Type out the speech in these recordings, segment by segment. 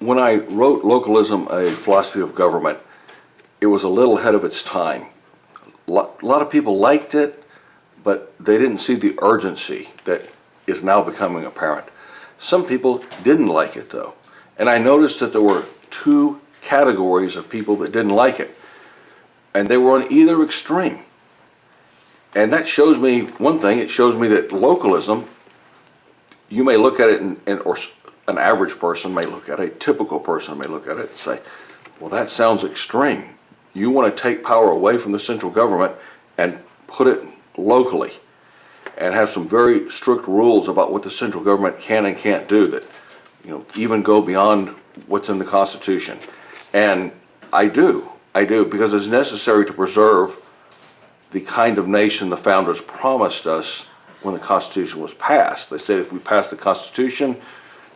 when I wrote Localism, a Philosophy of Government, it was a little ahead of its time. A lot of people liked it, but they didn't see the urgency that is now becoming apparent. Some people didn't like it though. And I noticed that there were two categories of people that didn't like it. And they were on either extreme. And that shows me one thing. It shows me that localism, you may look at it, or an average person may look at it, a typical person may look at it and say, well, that sounds extreme. You want to take power away from the central government and put it locally and have some very strict rules about what the central government can and can't do that, even go beyond what's in the Constitution. And I do, because it's necessary to preserve the kind of nation the founders promised us when the Constitution was passed. They said if we pass the Constitution,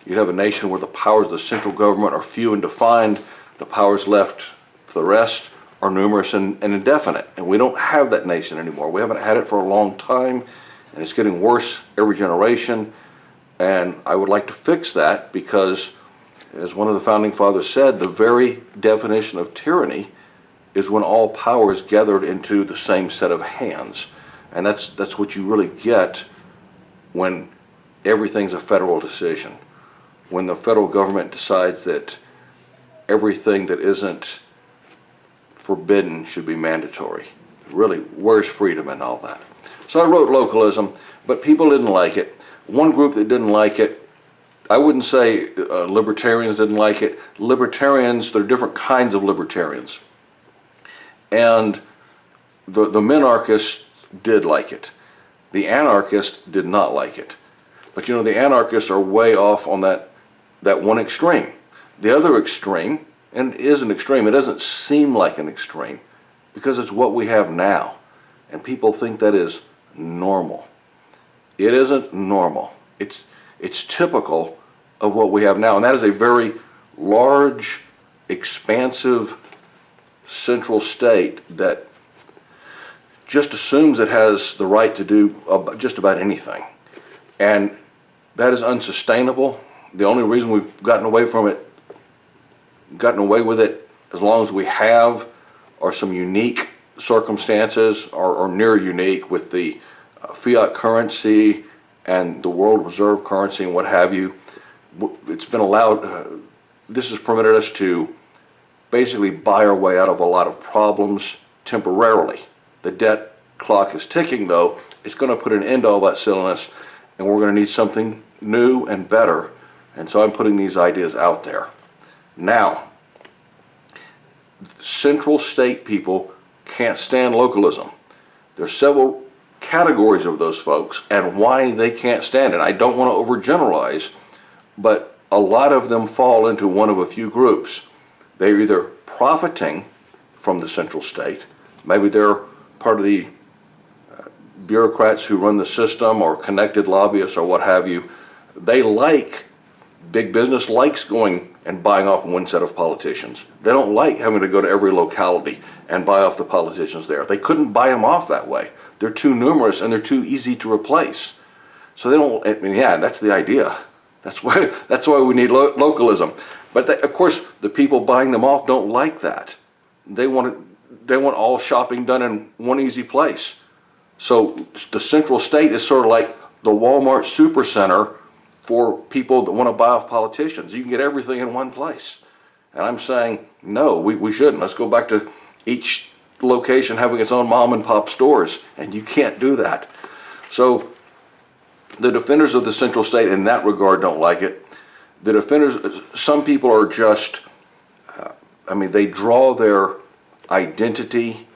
you'd have a nation where the powers of the central government are few and defined, the powers left to the rest are numerous and indefinite. And we don't have that nation anymore. We haven't had it for a long time, and it's getting worse every generation. And I would like to fix that because, as one of the founding fathers said, the very definition of tyranny is when all power is gathered into the same set of hands. And that's what you really get when everything's a federal decision. When the federal government decides that everything that isn't forbidden should be mandatory. Really, where's freedom and all that? So I wrote Localism, but people didn't like it. One group that didn't like it, I wouldn't say libertarians didn't like it. Libertarians, there are different kinds of libertarians. And the minarchists did like it. The anarchists did not like it. But the anarchists are way off on that one extreme. The other extreme, and it is an extreme, it doesn't seem like an extreme because it's what we have now. And people think that is normal. It isn't normal. It's typical of what we have now. And that is a very large, expansive central state that just assumes it has the right to do just about anything. And that is unsustainable. The only reason we've gotten away with it as long as we have are some unique circumstances, or near unique, with the fiat currency and the world reserve currency and what have you. It's been allowed, this has permitted us to basically buy our way out of a lot of problems temporarily. The debt clock is ticking though. It's going to put an end to all that silliness, and we're going to need something new and better. And so I'm putting these ideas out there. Now, central state people can't stand localism. There's several categories of those folks and why they can't stand it. I don't want to overgeneralize, but a lot of them fall into one of a few groups. They're either profiting from the central state, maybe they're part of the bureaucrats who run the system, or connected lobbyists, or what have you. They like, big business likes going and buying off one set of politicians. They don't like having to go to every locality and buy off the politicians there. They couldn't buy them off that way. They're too numerous and they're too easy to replace. So they don't, that's the idea. That's why we need localism. But of course, the people buying them off don't like that. They want all shopping done in one easy place. So the central state is sort of like the Walmart supercenter for people that want to buy off politicians. You can get everything in one place. And I'm saying, no, we shouldn't. Let's go back to each location having its own mom and pop stores. And you can't do that. So the defenders of the central state in that regard don't like it. The defenders, some people are just, they draw their identity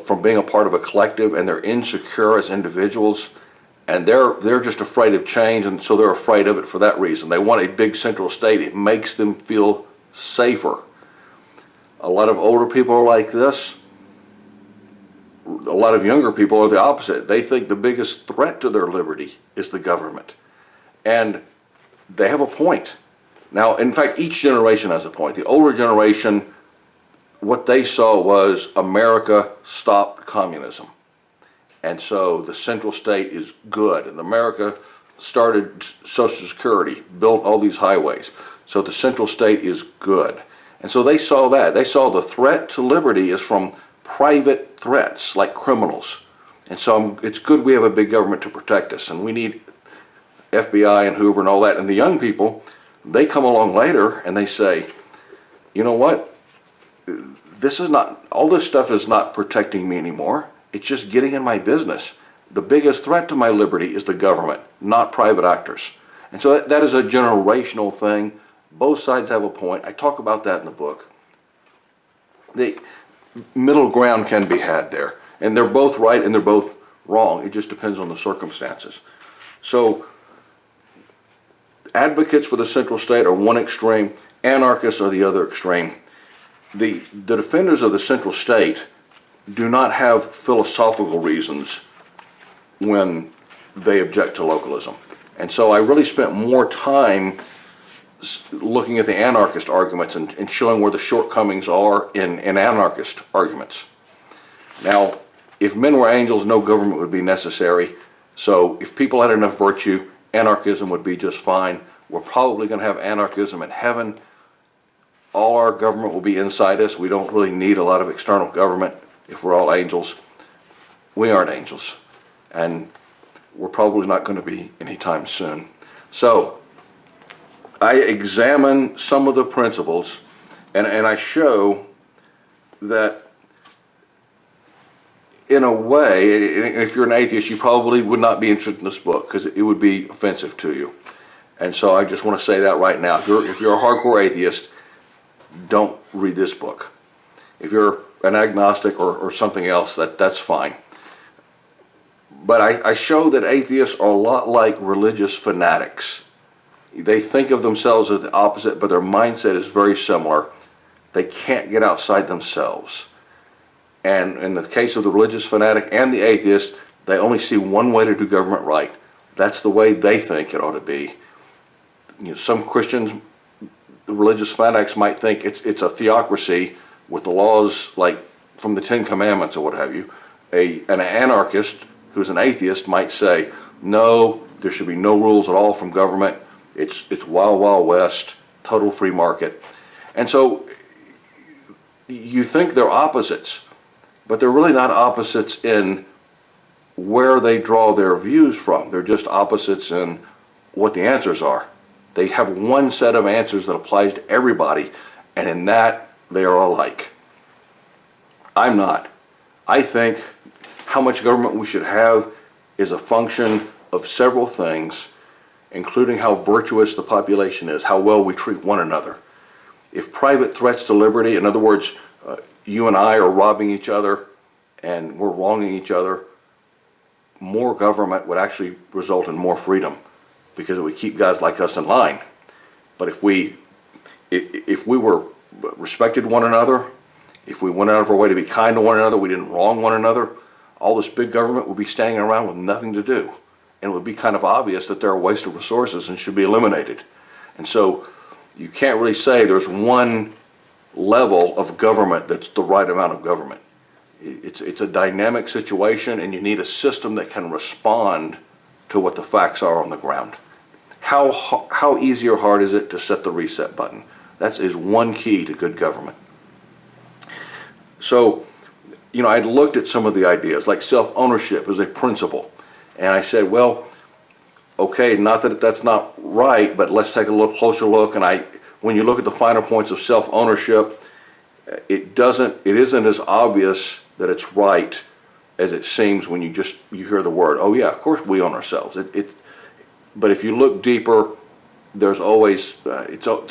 from being a part of a collective, and they're insecure as individuals, and they're just afraid of change, and so they're afraid of it for that reason. They want a big central state. It makes them feel safer. A lot of older people are like this. A lot of younger people are the opposite. They think the biggest threat to their liberty is the government. And they have a point. Now, in fact, each generation has a point. The older generation, what they saw was America stopped communism. And so the central state is good. And America started Social Security, built all these highways. So the central state is good. And so they saw that. They saw the threat to liberty is from private threats, like criminals. And so it's good we have a big government to protect us, and we need FBI and Hoover and all that. And the young people, they come along later and they say, you know what? This is not, all this stuff is not protecting me anymore. It's just getting in my business. The biggest threat to my liberty is the government, not private actors. And so that is a generational thing. Both sides have a point. I talk about that in the book. The middle ground can be had there. And they're both right and they're both wrong. It just depends on the circumstances. So advocates for the central state are one extreme, anarchists are the other extreme. The defenders of the central state do not have philosophical reasons when they object to localism. And so I really spent more time looking at the anarchist arguments and showing where the shortcomings are in anarchist arguments. Now, if men were angels, no government would be necessary. So if people had enough virtue, anarchism would be just fine. We're probably going to have anarchism in heaven. All our government will be inside us. We don't really need a lot of external government if we're all angels. We aren't angels. And we're probably not going to be anytime soon. So I examine some of the principles and I show that in a way, and if you're an atheist, you probably would not be interested in this book because it would be offensive to you. And so I just want to say that right now. If you're a hardcore atheist, don't read this book. If you're an agnostic or something else, that's fine. But I show that atheists are a lot like religious fanatics. They think of themselves as the opposite, but their mindset is very similar. They can't get outside themselves. And in the case of the religious fanatic and the atheist, they only see one way to do government right. That's the way they think it ought to be. You know, some Christians, the religious fanatics might think it's a theocracy with the laws like from the Ten Commandments or what have you. An anarchist who's an atheist might say, no, there should be no rules at all from government. It's wild, wild west, total free market. And so you think they're opposites, but they're really not opposites in where they draw their views from. They're just opposites in what the answers are. They have one set of answers that applies to everybody, and in that they are alike. I'm not. I think how much government we should have is a function of several things, including how virtuous the population is, how well we treat one another. If private threats to liberty, in other words, you and I are robbing each other and we're wronging each other, more government would actually result in more freedom because it would keep guys like us in line. But if we were respected one another, if we went out of our way to be kind to one another, we didn't wrong one another, all this big government would be standing around with nothing to do. And it would be kind of obvious that they're a waste of resources and should be eliminated. And so you can't really say there's one level of government that's the right amount of government. It's a dynamic situation, and you need a system that can respond to what the facts are on the ground. How easy or hard is it to set the reset button? That is one key to good government. So, you know, I looked at some of the ideas, like self-ownership as a principle. And I said, well, okay, not that that's not right, but let's take a closer look. And when you look at the finer points of self-ownership, it isn't as obvious that it's right as it seems when you hear the word. Oh yeah, of course we own ourselves. But if you look deeper, there's always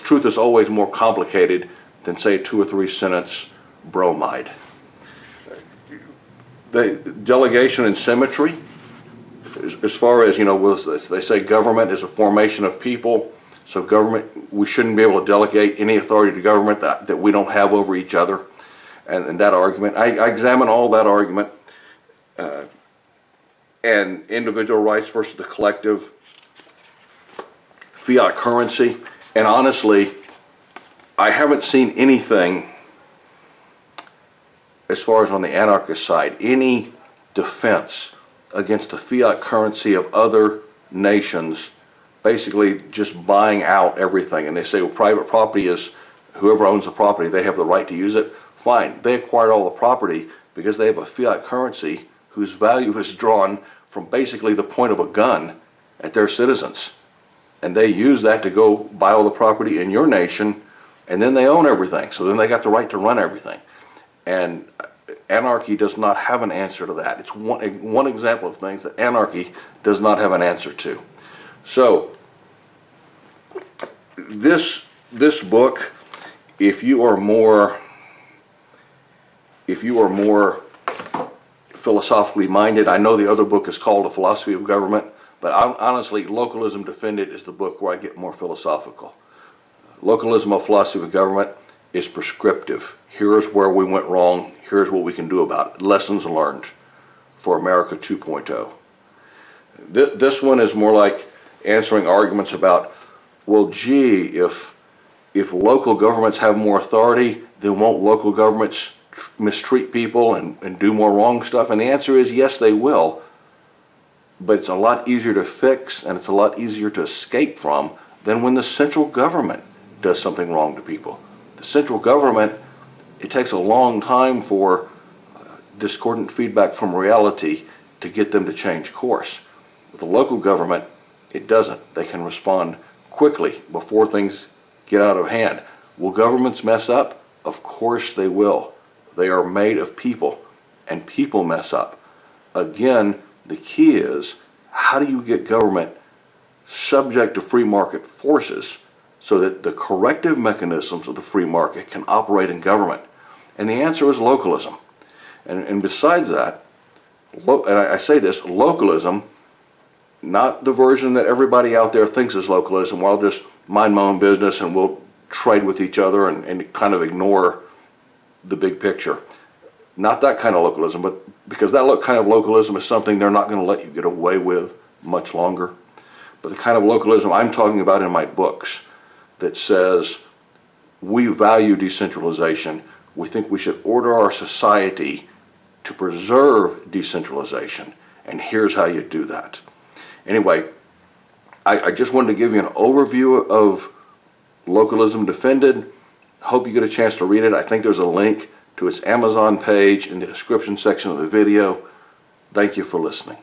truth is always more complicated than, say, a 2 or 3 sentence bromide. The delegation and symmetry, as far as, you know, they say government is a formation of people, so government, we shouldn't be able to delegate any authority to government that we don't have over each other. And that argument, I examine all that argument, and individual rights versus the collective, fiat currency, and honestly, I haven't seen anything, as far as on the anarchist side, any defense against the fiat currency of other nations basically just buying out everything. And they say, well, private property is, whoever owns the property, they have the right to use it. Fine, they acquired all the property because they have a fiat currency whose value is drawn from basically the point of a gun at their citizens. And they use that to go buy all the property in your nation, and then they own everything. So then they got the right to run everything. And anarchy does not have an answer to that. It's one example of things that anarchy does not have an answer to. So this book, if you are more philosophically minded, I know the other book is called A Philosophy of Government, but honestly, Localism Defended is the book where I get more philosophical. Localism, A Philosophy of Government is prescriptive. Here's where we went wrong. Here's what we can do about it. Lessons learned for America 2.0. This one is more like answering arguments about, well, gee, if local governments have more authority, then won't local governments mistreat people and do more wrong stuff? And the answer is yes, they will. But it's a lot easier to fix, and it's a lot easier to escape from than when the central government does something wrong to people. The central government, it takes a long time for discordant feedback from reality to get them to change course. With the local government, it doesn't. They can respond quickly before things get out of hand. Will governments mess up? Of course they will. They are made of people, and people mess up. Again, the key is, how do you get government subject to free market forces so that the corrective mechanisms of the free market can operate in government? And the answer is localism. And besides that, and I say this, localism, not the version that everybody out there thinks is localism, where I'll just mind my own business and we'll trade with each other and kind of ignore the big picture. Not that kind of localism, but because that kind of localism is something they're not going to let you get away with much longer. But the kind of localism I'm talking about in my books that says we value decentralization, we think we should order our society to preserve decentralization, and here's how you do that. Anyway, I just wanted to give you an overview of Localism Defended. Hope you get a chance to read it. I think there's a link to its Amazon page in the description section of the video. Thank you for listening.